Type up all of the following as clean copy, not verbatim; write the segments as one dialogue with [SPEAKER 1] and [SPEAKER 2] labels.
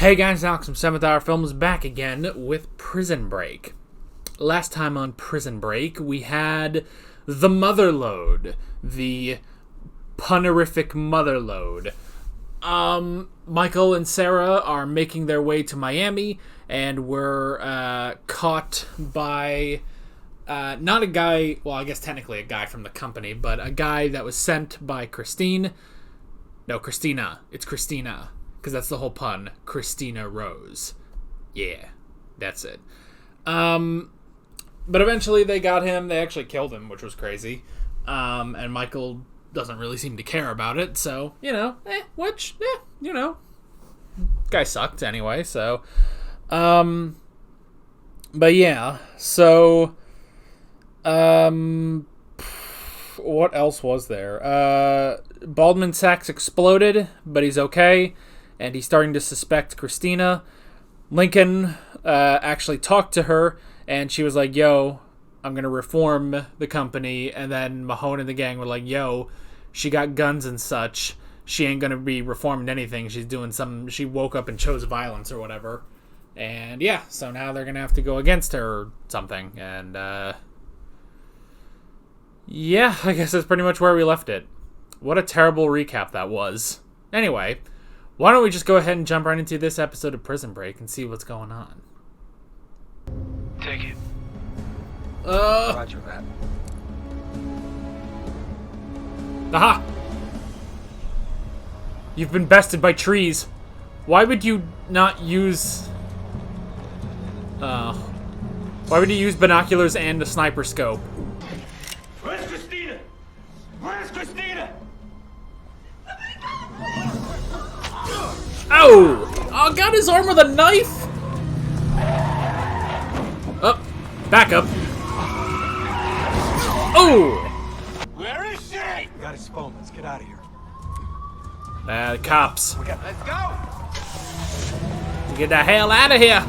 [SPEAKER 1] Hey guys, Alex from 7th Hour Films back again with Prison Break. Last time on Prison Break, we had the Motherlode, the punerific Motherlode. Michael and Sarah are making their way to Miami, and were caught by not a guy, well, I guess technically a guy from the company, but a guy that was sent by Christina. It's Christina. Because that's the whole pun. Christina Rose. Yeah, that's it. But eventually they got him. They actually killed him, which was crazy. And Michael doesn't really seem to care about it. So, guy sucked anyway. So, but yeah. So, what else was there? Baldwin Sachs exploded, but he's okay. And he's starting to suspect Christina. Lincoln actually talked to her, and she was like, yo, I'm going to reform the company. And then Mahone and the gang were like, yo, she got guns and such. She ain't going to be reforming anything. She's doing she woke up and chose violence or whatever. And yeah, so now they're going to have to go against her or something. And yeah, I guess that's pretty much where we left it. What a terrible recap that was. Anyway, why don't we just go ahead and jump right into this episode of Prison Break and see what's going on?
[SPEAKER 2] Take it.
[SPEAKER 3] Roger that.
[SPEAKER 1] Aha! You've been bested by trees. Why would you not use... why would you use binoculars and a sniper scope?
[SPEAKER 2] Where's Christina? Where's Christina?
[SPEAKER 1] Oh! Oh, got his arm with a knife! Oh, back up. Oh!
[SPEAKER 2] Where is she?
[SPEAKER 3] Got his phone. Let's get out of here.
[SPEAKER 1] The cops.
[SPEAKER 2] Let's go.
[SPEAKER 1] Get the hell out of here!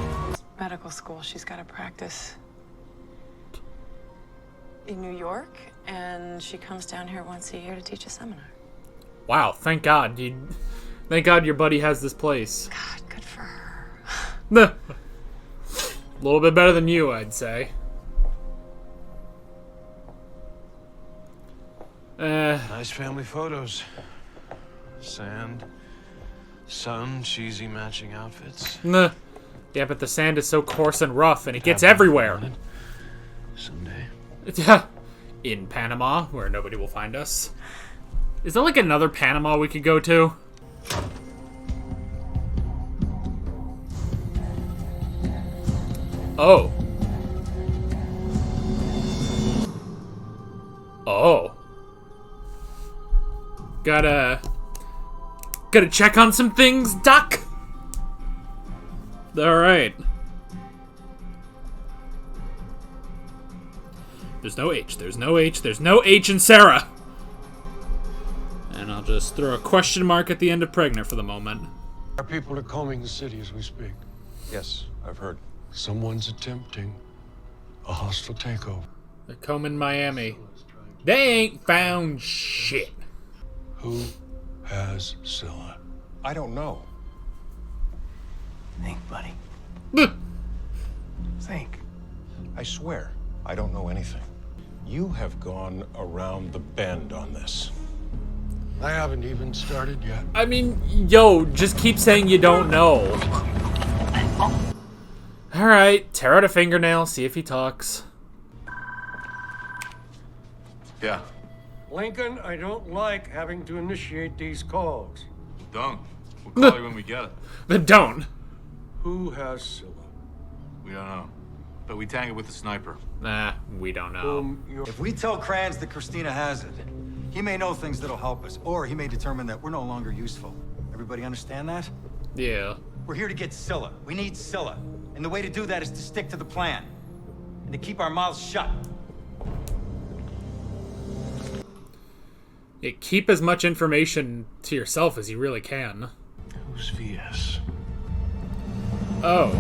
[SPEAKER 4] Medical school. She's got to practice in New York, and she comes down here once a year to teach a seminar.
[SPEAKER 1] Wow, thank God. Thank God your buddy has this place.
[SPEAKER 4] God, good for her.
[SPEAKER 1] A little bit better than you, I'd say.
[SPEAKER 5] Nice family photos. Sand, sun, cheesy matching outfits.
[SPEAKER 1] Yeah, but the sand is so coarse and rough, and it gets everywhere.
[SPEAKER 5] Someday.
[SPEAKER 1] Yeah, in Panama, where nobody will find us. Is there like another Panama we could go to? Oh. Oh. Gotta check on some things, Doc. Alright. There's no H. There's no H. There's no H in Sarah. And I'll just throw a question mark at the end of pregnant for the moment.
[SPEAKER 6] Our people are combing the city as we speak.
[SPEAKER 3] Yes, I've heard.
[SPEAKER 6] Someone's attempting a hostile takeover.
[SPEAKER 1] They're combing Miami. They ain't found shit.
[SPEAKER 6] Who has Scylla?
[SPEAKER 3] I don't know.
[SPEAKER 2] Think, buddy.
[SPEAKER 3] Think. I swear, I don't know anything. You have gone around the bend on this.
[SPEAKER 6] I haven't even started yet.
[SPEAKER 1] I mean, yo, just keep saying you don't know. Alright, tear out a fingernail, see if he talks.
[SPEAKER 5] Yeah.
[SPEAKER 6] Lincoln, I don't like having to initiate these calls.
[SPEAKER 5] Don't. We'll call you when we get it.
[SPEAKER 1] Then don't.
[SPEAKER 6] Who has Scylla?
[SPEAKER 5] We don't know. But we tangled with the sniper.
[SPEAKER 1] Nah, we don't know.
[SPEAKER 7] If we tell Kranz that Christina has it, he may know things that'll help us, or he may determine that we're no longer useful. Everybody understand that?
[SPEAKER 1] Yeah.
[SPEAKER 7] We're here to get Scylla. We need Scylla. And the way to do that is to stick to the plan. And to keep our mouths shut.
[SPEAKER 1] Yeah, keep as much information to yourself as you really can.
[SPEAKER 5] Who's VS?
[SPEAKER 1] Oh.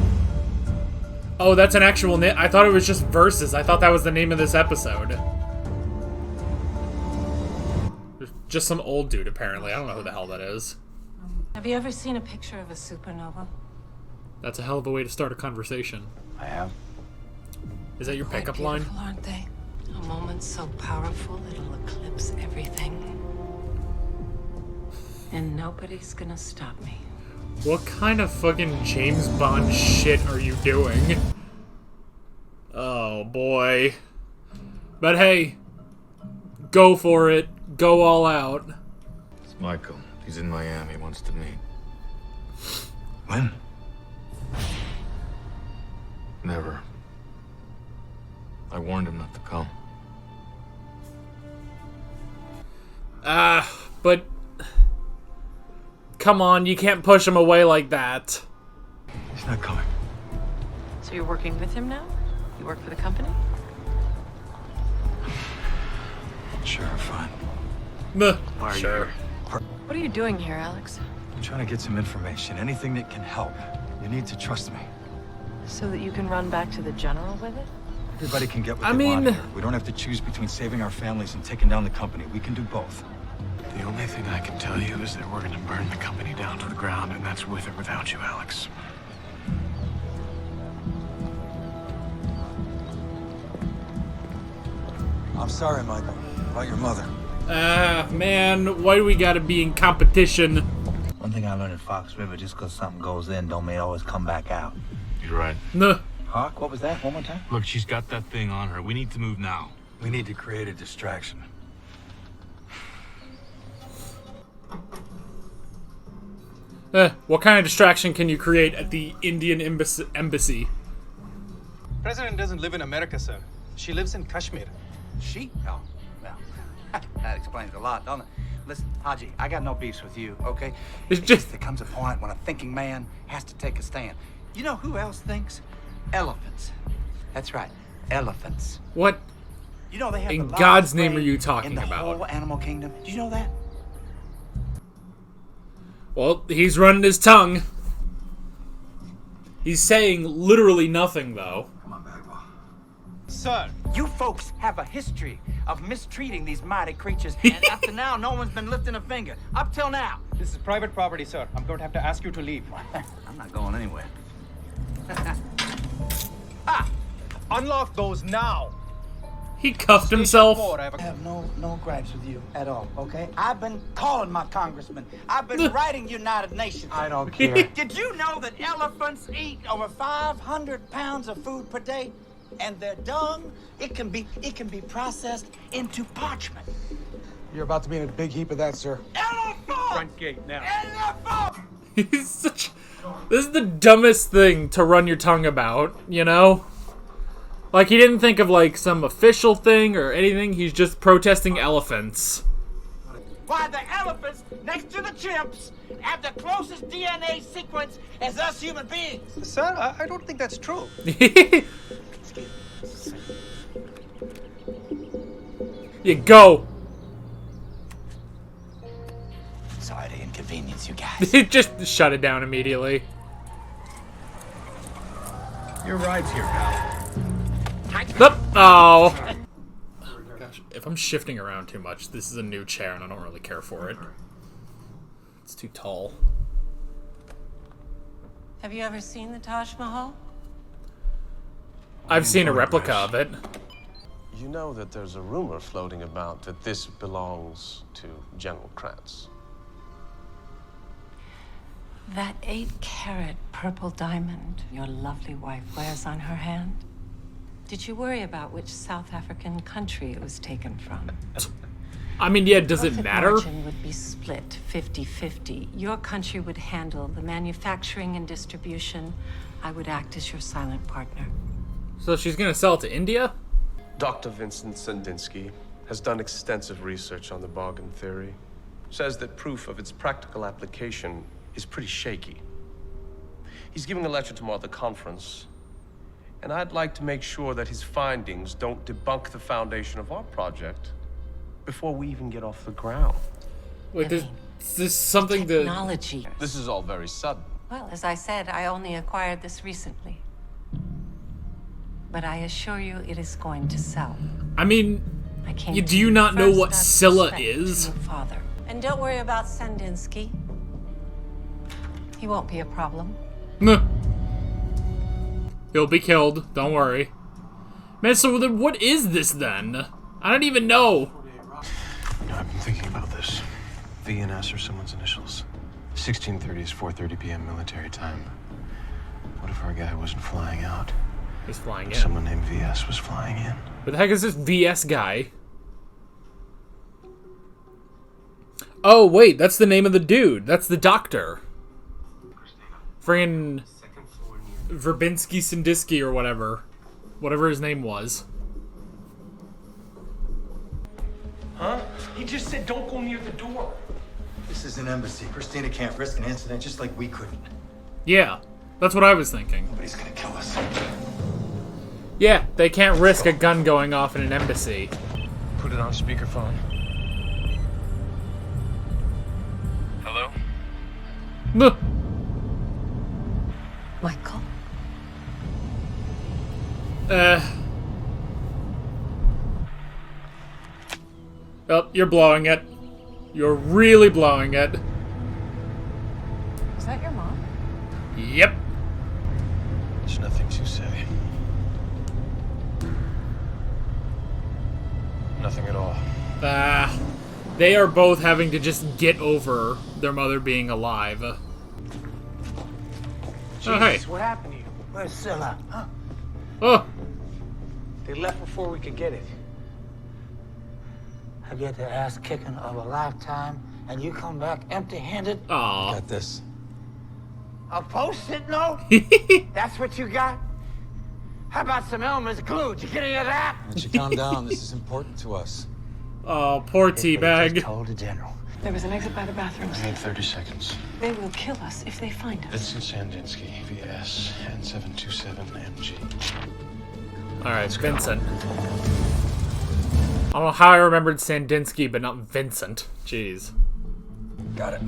[SPEAKER 1] Oh, that's an actual name. I thought it was just verses. I thought that was the name of this episode. Just some old dude, apparently. I don't know who the hell that is.
[SPEAKER 4] Have you ever seen a picture of a supernova?
[SPEAKER 1] That's a hell of a way to start a conversation.
[SPEAKER 8] I have.
[SPEAKER 1] Is that your
[SPEAKER 4] Quite
[SPEAKER 1] pickup line?
[SPEAKER 4] beautiful, aren't they? A moment so powerful it'll eclipse everything. And nobody's gonna stop me.
[SPEAKER 1] What kind of fucking James Bond shit are you doing? Oh boy. But hey, go for it. Go all out.
[SPEAKER 5] It's Michael. He's in Miami. He wants to meet.
[SPEAKER 7] When?
[SPEAKER 5] Never. I warned him not to come.
[SPEAKER 1] But come on, you can't push him away like that.
[SPEAKER 7] He's not coming.
[SPEAKER 4] So you're working with him now? You work for the company?
[SPEAKER 7] Sure, fine.
[SPEAKER 1] Meh,
[SPEAKER 5] Why are you
[SPEAKER 1] sure.
[SPEAKER 5] here?
[SPEAKER 4] What are you doing here, Alex?
[SPEAKER 7] I'm trying to get some information. Anything that can help. You need to trust me.
[SPEAKER 4] So that you can run back to the general with it?
[SPEAKER 7] Everybody can get what
[SPEAKER 1] I
[SPEAKER 7] they want
[SPEAKER 1] mean-
[SPEAKER 7] here. We don't have to choose between saving our families and taking down the company. We can do both.
[SPEAKER 5] The only thing I can tell you is that we're gonna burn the company down to the ground, and that's with or without you, Alex.
[SPEAKER 7] I'm sorry, Michael, about your mother.
[SPEAKER 1] Man, why do we gotta be in competition?
[SPEAKER 8] One thing I learned at Fox River, just because something goes in don't mean it always come back out.
[SPEAKER 5] You're right.
[SPEAKER 1] Nah.
[SPEAKER 8] Hawk, what was that? One more time?
[SPEAKER 5] Look, she's got that thing on her. We need to move now.
[SPEAKER 7] We need to create a distraction.
[SPEAKER 1] What kind of distraction can you create at the Indian embassy?
[SPEAKER 9] President doesn't live in America, sir. She lives in Kashmir.
[SPEAKER 8] She? Oh, well, that explains a lot, don't it? Listen, Haji, I got no beefs with you, okay?
[SPEAKER 1] It's
[SPEAKER 8] It's
[SPEAKER 1] just-
[SPEAKER 8] just there comes a point when a thinking man has to take a stand. You know who else thinks? Elephants. That's right, elephants.
[SPEAKER 1] What?
[SPEAKER 8] You know they have
[SPEAKER 1] In
[SPEAKER 8] the
[SPEAKER 1] God's
[SPEAKER 8] largest
[SPEAKER 1] name are
[SPEAKER 8] brain
[SPEAKER 1] you talking
[SPEAKER 8] in the
[SPEAKER 1] about?
[SPEAKER 8] whole animal kingdom. Do you know that?
[SPEAKER 1] Well, he's running his tongue. He's saying literally nothing, though.
[SPEAKER 7] Come on, Bagwell.
[SPEAKER 9] Sir,
[SPEAKER 8] You folks have a history of mistreating these mighty creatures, and up to now, no one's been lifting a finger. Up till now.
[SPEAKER 9] this is private property, sir. I'm going to have to ask you to leave.
[SPEAKER 8] I'm not going anywhere.
[SPEAKER 9] Unlock those now.
[SPEAKER 1] He cuffed himself.
[SPEAKER 9] More, I have
[SPEAKER 8] I
[SPEAKER 9] a...
[SPEAKER 8] have no gripes with you at all, okay? I've been calling my congressman. I've been writing United Nations.
[SPEAKER 9] I don't care.
[SPEAKER 8] Did you know that elephants eat over 500 pounds of food per day? And their dung, it can be processed into parchment.
[SPEAKER 9] You're about to be in a big heap of that, sir.
[SPEAKER 8] Elephant!
[SPEAKER 9] Front gate now.
[SPEAKER 8] Elephant!
[SPEAKER 1] He's such. This is the dumbest thing to run your tongue about, you know? Like, he didn't think of, like, some official thing or anything. He's just protesting elephants.
[SPEAKER 8] Why, the elephants, next to the chimps, have the closest DNA sequence as us human beings.
[SPEAKER 9] Sir, I don't think that's true.
[SPEAKER 1] You go.
[SPEAKER 8] Sorry to inconvenience you guys.
[SPEAKER 1] Just shut it down immediately.
[SPEAKER 3] Your ride's here, pal.
[SPEAKER 1] Oop. Oh. Gosh, if I'm shifting around too much, this is a new chair and I don't really care for it. It's too tall.
[SPEAKER 4] Have you ever seen the Taj Mahal?
[SPEAKER 1] I've seen a replica of it.
[SPEAKER 10] You know that there's a rumor floating about that this belongs to General Kratz.
[SPEAKER 4] That 8-carat purple diamond your lovely wife wears on her hand. Did you worry about which South African country it was taken from?
[SPEAKER 1] I mean, yeah, does it
[SPEAKER 4] Profit
[SPEAKER 1] matter?
[SPEAKER 4] margin would be split 50-50. Your country would handle the manufacturing and distribution. I would act as your silent partner.
[SPEAKER 1] So she's gonna sell it to India?
[SPEAKER 10] Dr. Vincent Sandinsky has done extensive research on the bargain theory. Says that proof of its practical application is pretty shaky. He's giving a lecture tomorrow at the conference, and I'd like to make sure that his findings don't debunk the foundation of our project before we even get off the ground.
[SPEAKER 1] Wait, is this something that...
[SPEAKER 4] Technology.
[SPEAKER 10] This is all very sudden.
[SPEAKER 4] Well, as I said, I only acquired this recently. But I assure you it is going to sell.
[SPEAKER 1] I mean,
[SPEAKER 4] I came
[SPEAKER 1] do
[SPEAKER 4] to
[SPEAKER 1] you not know
[SPEAKER 4] first
[SPEAKER 1] what
[SPEAKER 4] out of
[SPEAKER 1] Scylla
[SPEAKER 4] respect
[SPEAKER 1] is?
[SPEAKER 4] to your father. And don't worry about Sandinsky. He won't be a problem.
[SPEAKER 1] Meh. He'll be killed. Don't worry. Man, so then what is this then? I don't even know.
[SPEAKER 5] You know, I've been thinking about this. VNS are someone's initials. 1630 is 4:30 p.m. military time. What if our guy wasn't flying out?
[SPEAKER 1] He's flying in.
[SPEAKER 5] Someone named VS was flying in.
[SPEAKER 1] What the heck is this VS guy? Oh, wait, that's the name of the dude. That's the doctor. Friggin' Verbinski Sandusky or whatever. Whatever his name was.
[SPEAKER 2] Huh? He just said don't go near the door.
[SPEAKER 7] This is an embassy. Christina can't risk an incident just like we couldn't.
[SPEAKER 1] Yeah, that's what I was thinking.
[SPEAKER 7] Nobody's gonna kill us.
[SPEAKER 1] Yeah, they can't risk a gun going off in an embassy.
[SPEAKER 10] Put it on speakerphone. Hello?
[SPEAKER 1] Nuh.
[SPEAKER 4] Michael?
[SPEAKER 1] Oh, you're blowing it. You're really blowing it.
[SPEAKER 4] Is that your mom?
[SPEAKER 1] Yep.
[SPEAKER 5] There's nothing to say.
[SPEAKER 10] Nothing at all.
[SPEAKER 1] They are both having to just get over their mother being alive. Oh, hey.
[SPEAKER 8] What happened to you? Where's Scylla? Huh?
[SPEAKER 1] Oh.
[SPEAKER 8] They left before we could get it. I get the ass kicking of a lifetime, and you come back empty-handed?
[SPEAKER 1] Aw.
[SPEAKER 7] Got this.
[SPEAKER 8] A post-it note? That's what you got? How about some Elmer's glue? Did you get any of that?
[SPEAKER 7] Why don't you calm down? This is important to us.
[SPEAKER 1] Oh, poor Teabag.
[SPEAKER 8] Told the general.
[SPEAKER 4] There was an exit by the bathrooms.
[SPEAKER 5] I need 30 seconds.
[SPEAKER 4] They will kill us if they find us.
[SPEAKER 5] Vincent Sandinsky, VS, N727MG.
[SPEAKER 1] Alright, Vincent. I don't know how I remembered Sandinsky, but not Vincent. Jeez.
[SPEAKER 7] Got it.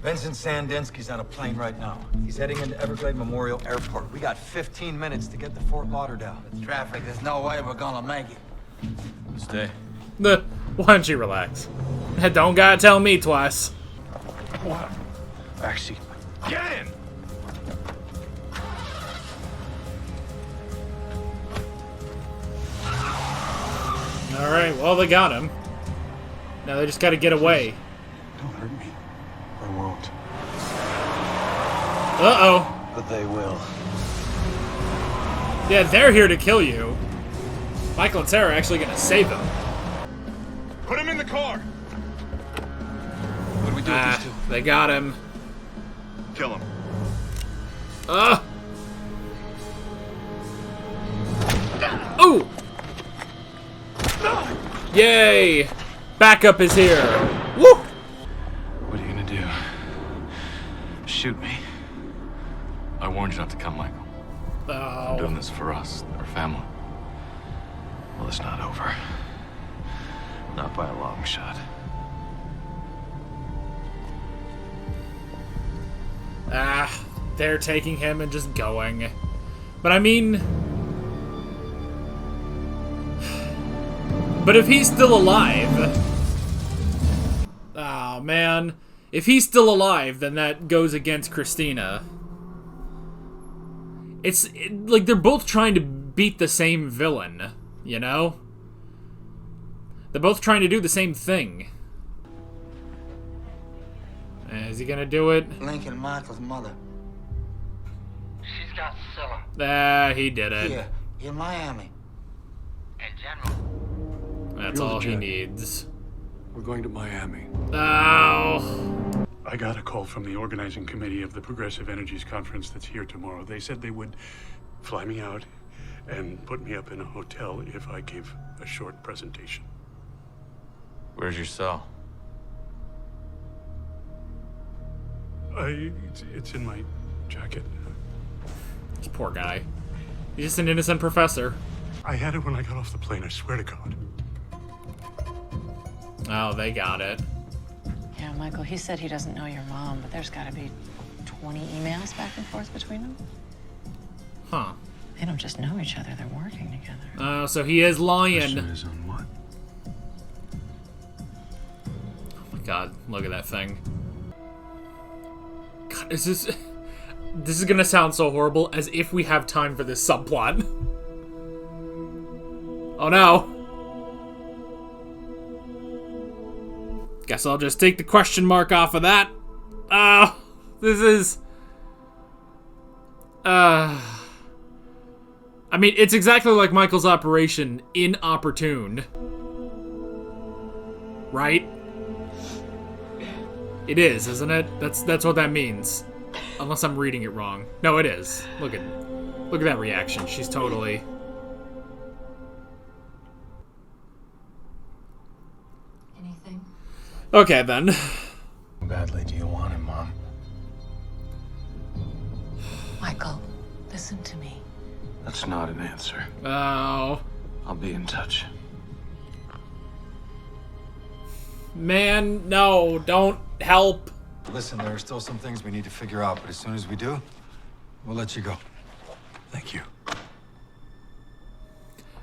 [SPEAKER 7] Vincent Sandinsky's on a plane right now. He's heading into Everglade Memorial Airport. We got 15 minutes to get to Fort Lauderdale.
[SPEAKER 8] With traffic, there's no way we're gonna make it.
[SPEAKER 10] Stay.
[SPEAKER 1] Why don't you relax? Don't gotta tell me twice.
[SPEAKER 5] What? Backseat.
[SPEAKER 2] Get in!
[SPEAKER 1] Alright, well, they got him. Now they just gotta get away.
[SPEAKER 5] Don't hurt me. I won't.
[SPEAKER 1] Uh-oh.
[SPEAKER 5] But they will.
[SPEAKER 1] Yeah, they're here to kill you. Michael and Sarah are actually gonna save him.
[SPEAKER 2] Put him in the car!
[SPEAKER 10] What do we do with these two?
[SPEAKER 1] They got him.
[SPEAKER 2] Kill him.
[SPEAKER 1] Ooh! Yay! Backup is here. Woo!
[SPEAKER 5] What are you gonna do? Shoot me?
[SPEAKER 11] I warned you not to come, Michael. I'm doing this for us, our family.
[SPEAKER 5] Well, it's not over. Not by a long shot.
[SPEAKER 1] They're taking him and just going. But I mean... But if he's still alive... Oh, man. If he's still alive, then that goes against Christina. Like, they're both trying to beat the same villain, you know? They're both trying to do the same thing. Is he gonna do it?
[SPEAKER 8] Lincoln Michael's mother. She's got Scylla.
[SPEAKER 1] He did it.
[SPEAKER 8] Here, in Miami. And General.
[SPEAKER 1] That's all he needs.
[SPEAKER 6] We're going to Miami.
[SPEAKER 1] Oh.
[SPEAKER 12] I got a call from the organizing committee of the Progressive Energies Conference that's here tomorrow. They said they would fly me out and put me up in a hotel if I gave a short presentation.
[SPEAKER 11] Where's your cell?
[SPEAKER 12] It's in my jacket.
[SPEAKER 1] This poor guy. He's just an innocent professor.
[SPEAKER 12] I had it when I got off the plane, I swear to God.
[SPEAKER 1] Oh, they got it.
[SPEAKER 4] Yeah, Michael, he said he doesn't know your mom, but there's got to be 20 emails back and forth between them.
[SPEAKER 1] Huh.
[SPEAKER 4] They don't just know each other, they're working together.
[SPEAKER 1] Oh, so he is lying.
[SPEAKER 5] Question is on what?
[SPEAKER 1] Oh my god, look at that thing. God, is this... This is gonna sound so horrible, as if we have time for this subplot. Oh no. Guess I'll just take the question mark off of that. This is... I mean, it's exactly like Michael's operation, inopportune. Right? It is, isn't it? That's what that means. Unless I'm reading it wrong. No, it is. Look at that reaction. She's totally...
[SPEAKER 4] Anything?
[SPEAKER 1] Okay, then.
[SPEAKER 5] How badly do you want him, Mom?
[SPEAKER 4] Michael, listen to me.
[SPEAKER 5] That's not an answer.
[SPEAKER 1] Oh.
[SPEAKER 5] I'll be in touch.
[SPEAKER 1] Man, no, don't help.
[SPEAKER 7] Listen, there are still some things we need to figure out, but as soon as we do, we'll let you go.
[SPEAKER 5] Thank you.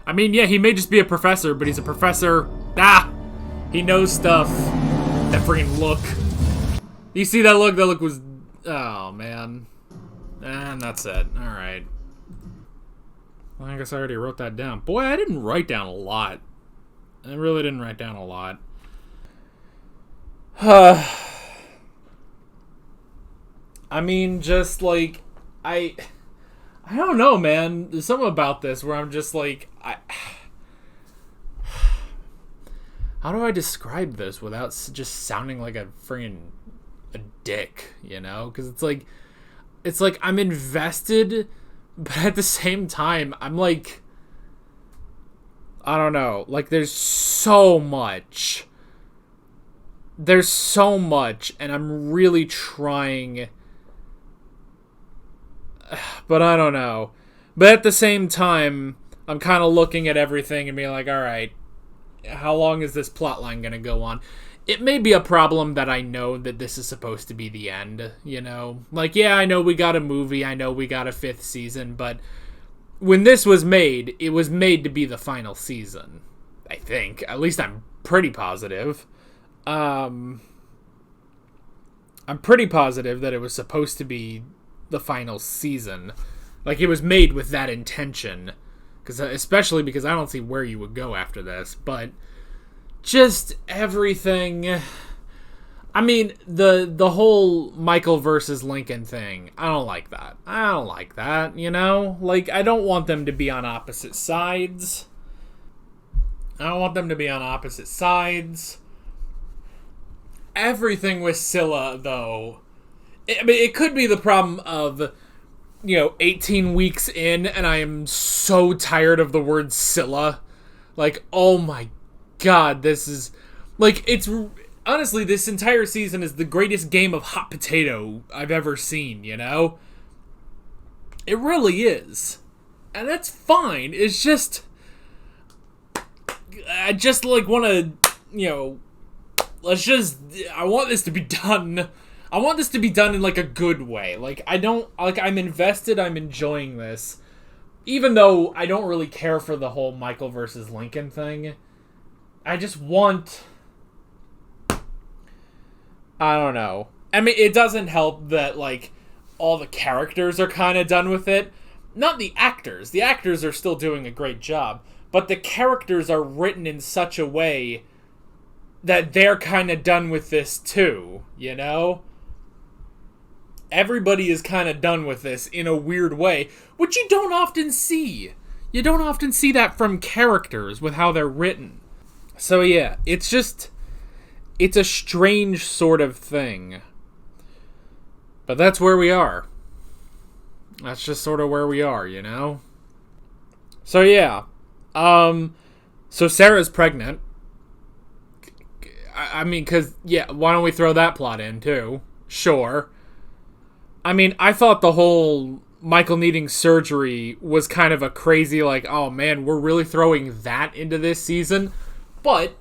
[SPEAKER 1] I mean, yeah, he may just be a professor, but he's a professor. He knows stuff. That freaking look. You see that look? That look was... Oh, man. And that's it. Alright. Well, I guess I already wrote that down. Boy, I didn't write down a lot. I really didn't write down a lot. I mean, just like... I don't know, man. There's something about this where I'm just like... How do I describe this without just sounding like a dick, you know? Because it's like I'm invested, but at the same time, I'm like, I don't know. Like, there's so much. There's so much, and I'm really trying, but I don't know. But at the same time, I'm kind of looking at everything and being like, all right, how long is this plotline going to go on? It may be a problem that I know that this is supposed to be the end, you know? Like, yeah, I know we got a movie, I know we got a 5th season, but when this was made, it was made to be the final season. I think. At least I'm pretty positive. I'm pretty positive that it was supposed to be the final season. Like, it was made with that intention. Especially because I don't see where you would go after this, but just everything. I mean, the whole Michael versus Lincoln thing, I don't like that. I don't like that, you know? Like, I don't want them to be on opposite sides. Everything with Scylla, though, I mean, it could be the problem of, 18 weeks in, and I am so tired of the word Scylla. Like, oh my god, this is... Like, it's... Honestly, this entire season is the greatest game of hot potato I've ever seen, you know? It really is. And that's fine. It's just... I just, want to, let's just... I want this to be done... I want this to be done in, a good way. I'm invested, I'm enjoying this. Even though I don't really care for the whole Michael versus Lincoln thing. I just want... I don't know. I mean, it doesn't help that, all the characters are kind of done with it. Not the actors. The actors are still doing a great job. But the characters are written in such a way that they're kind of done with this too, you know? Everybody is kind of done with this in a weird way, which you don't often see. You don't often see that from characters with how they're written. So yeah, it's a strange sort of thing. But that's where we are. That's just sort of where we are, you know? So yeah. So Sarah's pregnant. I mean, why don't we throw that plot in too? Sure. I mean, I thought the whole Michael needing surgery was kind of a crazy, oh man, we're really throwing that into this season. But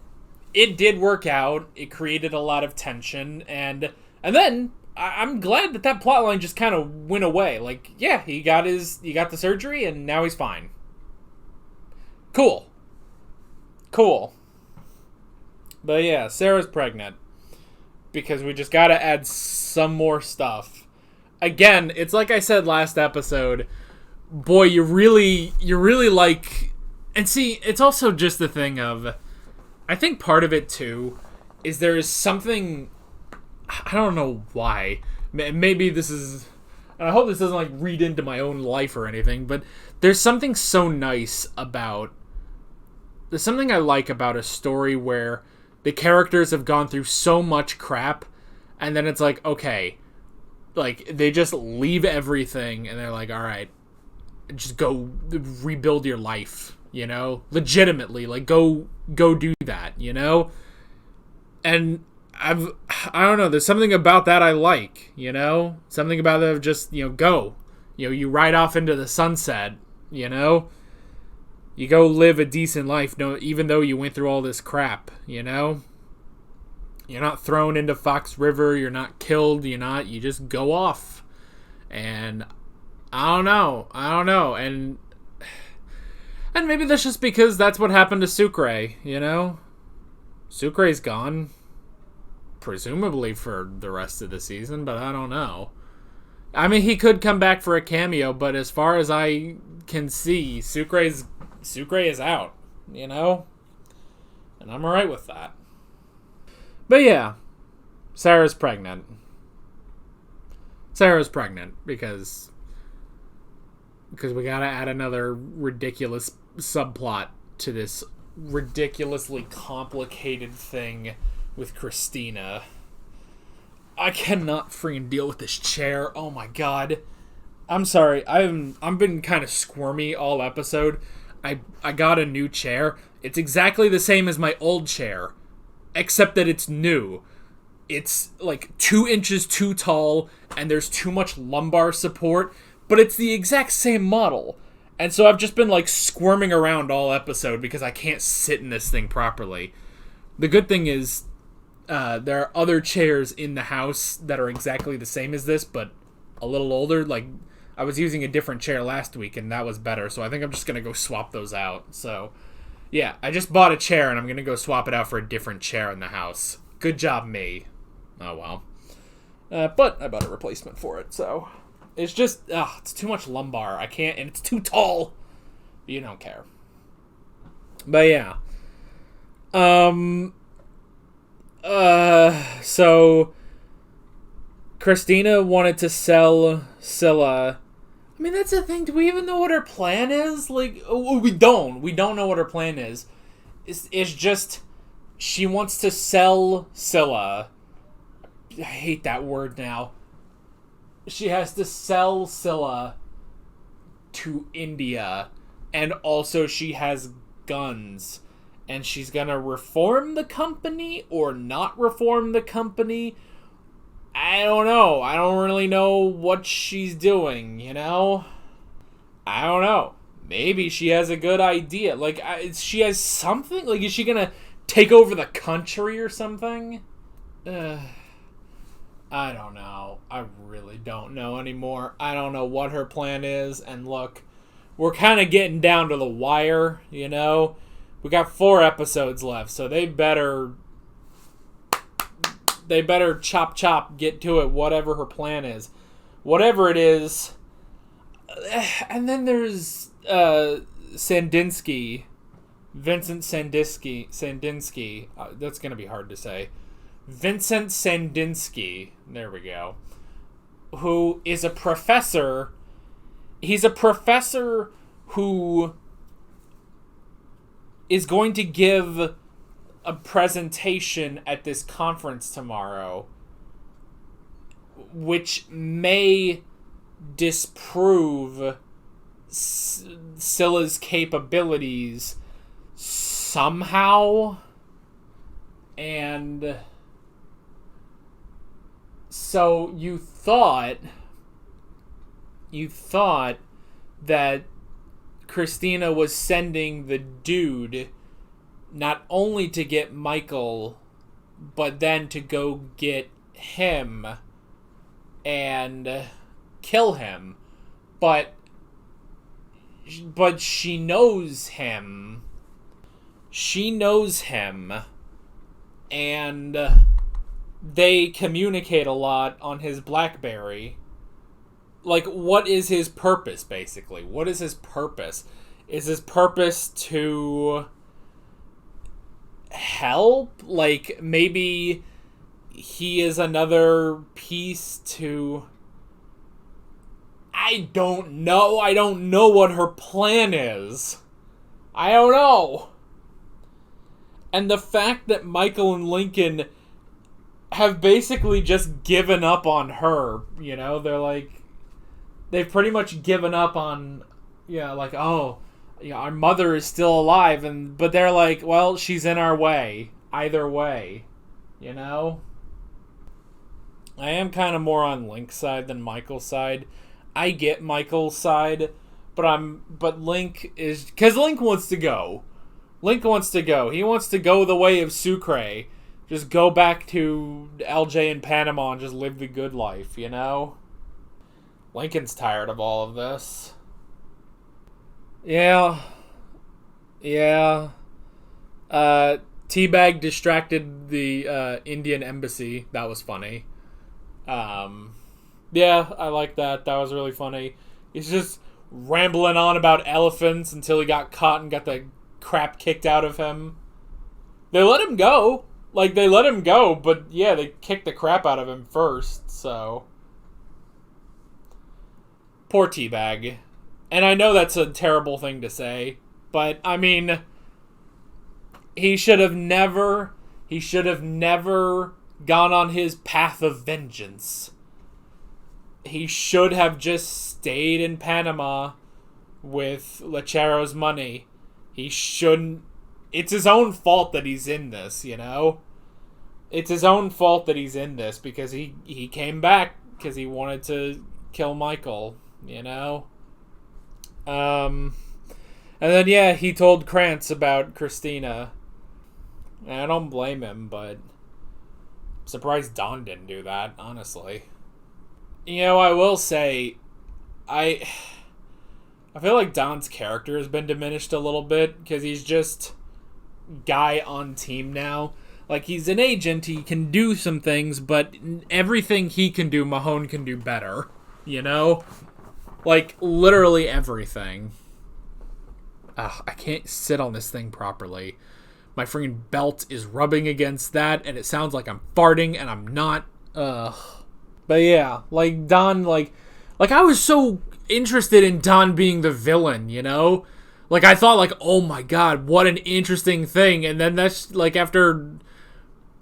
[SPEAKER 1] it did work out. It created a lot of tension. And then I'm glad that plotline just kind of went away. He got the surgery and now he's fine. Cool. But yeah, Sarah's pregnant. Because we just gotta add some more stuff. again, it's like I said last episode, boy, you really like, and see, it's also just the thing of, I think part of it too is there is something, I don't know why, maybe this is, and I hope this doesn't like read into my own life or anything, but there's something so nice about, there's something I like about a story where the characters have gone through so much crap, and then it's like, okay, like, they just leave everything, and they're like, alright, just go rebuild your life, you know? Legitimately, like, go do that, you know? And I don't know, there's something about that I like, you know? Something about it of just, you know, go. You know, you ride off into the sunset, you know? You go live a decent life, even though you went through all this crap, you know? You're not thrown into Fox River, you're not killed, you just go off. And I don't know, and maybe that's just because that's what happened to Sucre, you know? Sucre's gone, presumably for the rest of the season, but I don't know. I mean, he could come back for a cameo, but as far as I can see, Sucre is out, you know? And I'm alright with that. But yeah, Sarah's pregnant. Sarah's pregnant because we gotta add another ridiculous subplot to this ridiculously complicated thing with Christina. I cannot freaking deal with this chair. Oh my god. I'm sorry. I've been kind of squirmy all episode. I got a new chair. It's exactly the same as my old chair, except that it's new. It's like 2 inches too tall, and there's too much lumbar support, but it's the exact same model. And so I've just been like squirming around all episode because I can't sit in this thing properly. The good thing is, there are other chairs in the house that are exactly the same as this, but a little older. Like, I was using a different chair last week, and that was better, so I think I'm just going to go swap those out. So, yeah, I just bought a chair, and I'm going to go swap it out for a different chair in the house. Good job, me. Oh, well. But I bought a replacement for it, so... It's just, it's too much lumbar. I can't, and it's too tall. You don't care. But yeah. So Christina wanted to sell Scylla. I mean, that's the thing. Do we even know what her plan is? Like, we don't. We don't know what her plan is. It's just she wants to sell Scylla. I hate that word now. She has to sell Scylla to India, and also she has guns, and she's gonna reform the company or not reform the company. I don't know. I don't really know what she's doing, you know? I don't know. Maybe she has a good idea. Like, she has something? Like, is she gonna take over the country or something? I don't know. I really don't know anymore. I don't know what her plan is. And look, we're kind of getting down to the wire, you know? We got 4 episodes left, so they better chop, get to it, whatever her plan is. Whatever it is. And then there's Sandinsky. Vincent Sandinsky. That's going to be hard to say. Vincent Sandinsky, there we go, who is a professor. He's a professor who is going to give a presentation at this conference tomorrow, which may disprove Scylla's capabilities somehow. And so you thought that Christina was sending the dude not only to get Michael, but then to go get him and kill him. But she knows him. She knows him. And they communicate a lot on his BlackBerry. like, what is his purpose, basically? What is his purpose? Is his purpose to help? Like, maybe he is another piece to... I don't know. I don't know what her plan is. I don't know. And the fact that Michael and Lincoln have basically just given up on her, you know? They're like... They've pretty much given up on... Yeah, like, oh... Yeah, our mother is still alive, but they're like, well, she's in our way. Either way. You know? I am kind of more on Link's side than Michael's side. I get Michael's side, but Link is... Because Link wants to go. Link wants to go. He wants to go the way of Sucre. Just go back to LJ in Panama and just live the good life, you know? Lincoln's tired of all of this. Yeah. Teabag distracted the Indian embassy. That was funny. Yeah, I like that. That was really funny. He's just rambling on about elephants until he got caught and got the crap kicked out of him. They let him go. Like, they let him go, but yeah, they kicked the crap out of him first, so... Poor Teabag. And I know that's a terrible thing to say, but, I mean, he should have never gone on his path of vengeance. He should have just stayed in Panama with Lechero's money. He shouldn't... It's his own fault that he's in this, you know? It's his own fault that he's in this, because he came back because he wanted to kill Michael, you know? And then, yeah, he told Krantz about Christina. And I don't blame him, but I'm surprised Don didn't do that, honestly. You know, I will say, I feel like Don's character has been diminished a little bit, because he's just guy on team now. Like, he's an agent, he can do some things, but everything he can do, Mahone can do better, you know? Like, literally everything. Ugh, I can't sit on this thing properly. My freaking belt is rubbing against that, and it sounds like I'm farting, and I'm not. Ugh. But yeah, like, Don, like I was so interested in Don being the villain, you know? Like, I thought, like, oh my god, what an interesting thing, and then that's, like, after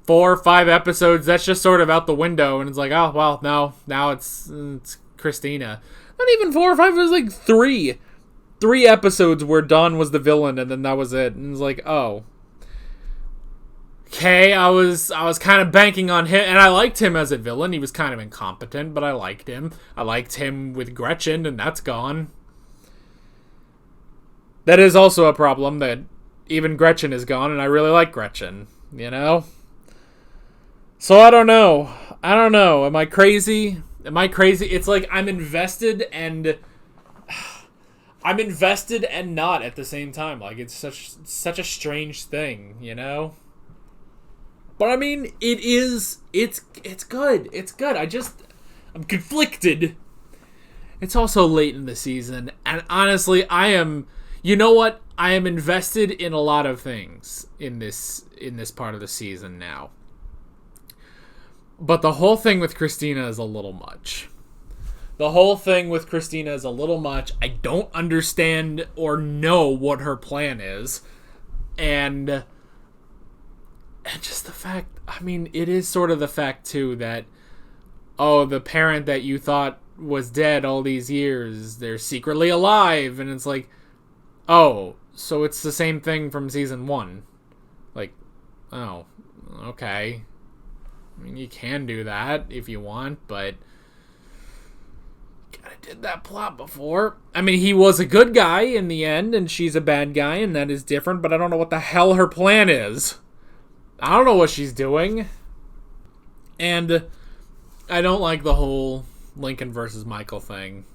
[SPEAKER 1] 4 or 5 episodes, that's just sort of out the window, and it's like, oh, well, no, now it's Christina. Not even 4 or 5, it was like 3 episodes where Don was the villain, and then that was it. And it was like, oh, okay. I was kind of banking on him, and I liked him as a villain. He was kind of incompetent, but I liked him. I liked him with Gretchen, and that's gone. That is also a problem, that even Gretchen is gone, and I really like Gretchen, you know? So I don't know. Am I crazy? It's like I'm invested and not at the same time. Like, it's such a strange thing, you know? But I mean, it's good. It's good. I'm conflicted. It's also late in the season, and honestly, you know what? I am invested in a lot of things in this part of the season now. But the whole thing with Christina is a little much. I don't understand or know what her plan is. And just the fact, I mean, it is sort of the fact, too, that, oh, the parent that you thought was dead all these years, they're secretly alive. And it's like, oh, so it's the same thing from season 1. Like, oh, okay. I mean, you can do that if you want, but kinda did that plot before. I mean, he was a good guy in the end, and she's a bad guy, and that is different, but I don't know what the hell her plan is. I don't know what she's doing. And I don't like the whole Lincoln versus Michael thing.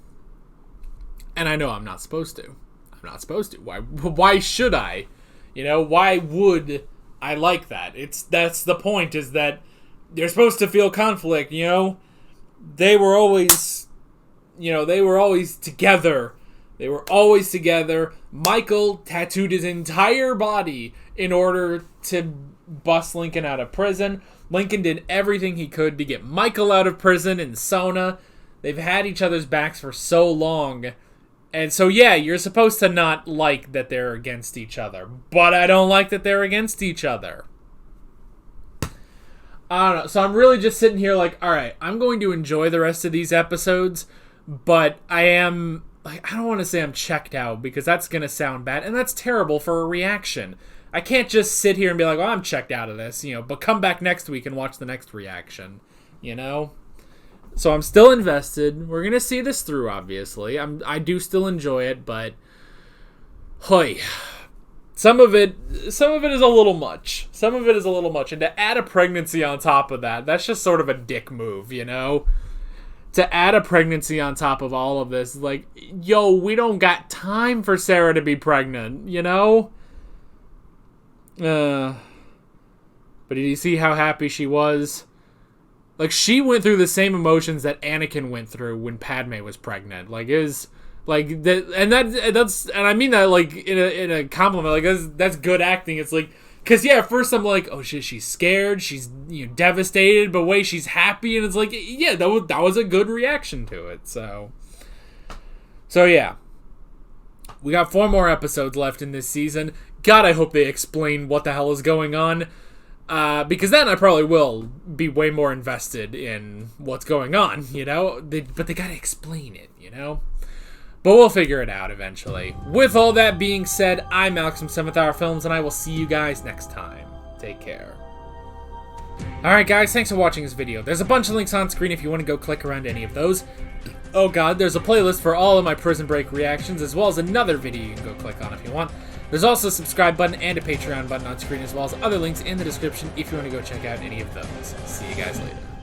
[SPEAKER 1] And I know I'm not supposed to. Why should I? You know, why would I like that? That's the point, is that you're supposed to feel conflict, you know? They were always you know, they were always together. They were always together. Michael tattooed his entire body in order to bust Lincoln out of prison. Lincoln did everything he could to get Michael out of prison in Sona. They've had each other's backs for so long. And so, yeah, you're supposed to not like that they're against each other. But I don't like that they're against each other. I don't know. So I'm really just sitting here like, alright, I'm going to enjoy the rest of these episodes. But I am... like, I don't want to say I'm checked out because that's going to sound bad. And that's terrible for a reaction. I can't just sit here and be like, well, I'm checked out of this, you know, but come back next week and watch the next reaction, you know? So I'm still invested. We're going to see this through, obviously. I do still enjoy it, but hoy. Some of it is a little much. Some of it is a little much. And to add a pregnancy on top of that, that's just sort of a dick move, you know? To add a pregnancy on top of all of this, like, yo, we don't got time for Sarah to be pregnant, you know? But did you see how happy she was? Like, she went through the same emotions that Anakin went through when Padme was pregnant. Like, is like that, and that's and I mean that like in a compliment. Like, that's good acting. It's like, because yeah, at first I'm like, oh shit, she's scared, she's, you know, devastated, but wait, she's happy, and it's like, yeah, that was a good reaction to it. So yeah, we got 4 more episodes left in this season. God, I hope they explain what the hell is going on, because then I probably will be way more invested in what's going on, you know? But they gotta explain it, you know? But we'll figure it out eventually. With all that being said, I'm Alex from 7th Hour Films, and I will see you guys next time. Take care. Alright guys, thanks for watching this video. There's a bunch of links on screen if you want to go click around any of those. Oh god, there's a playlist for all of my Prison Break reactions, as well as another video you can go click on if you want. There's also a subscribe button and a Patreon button on screen, as well as other links in the description if you want to go check out any of those. See you guys later.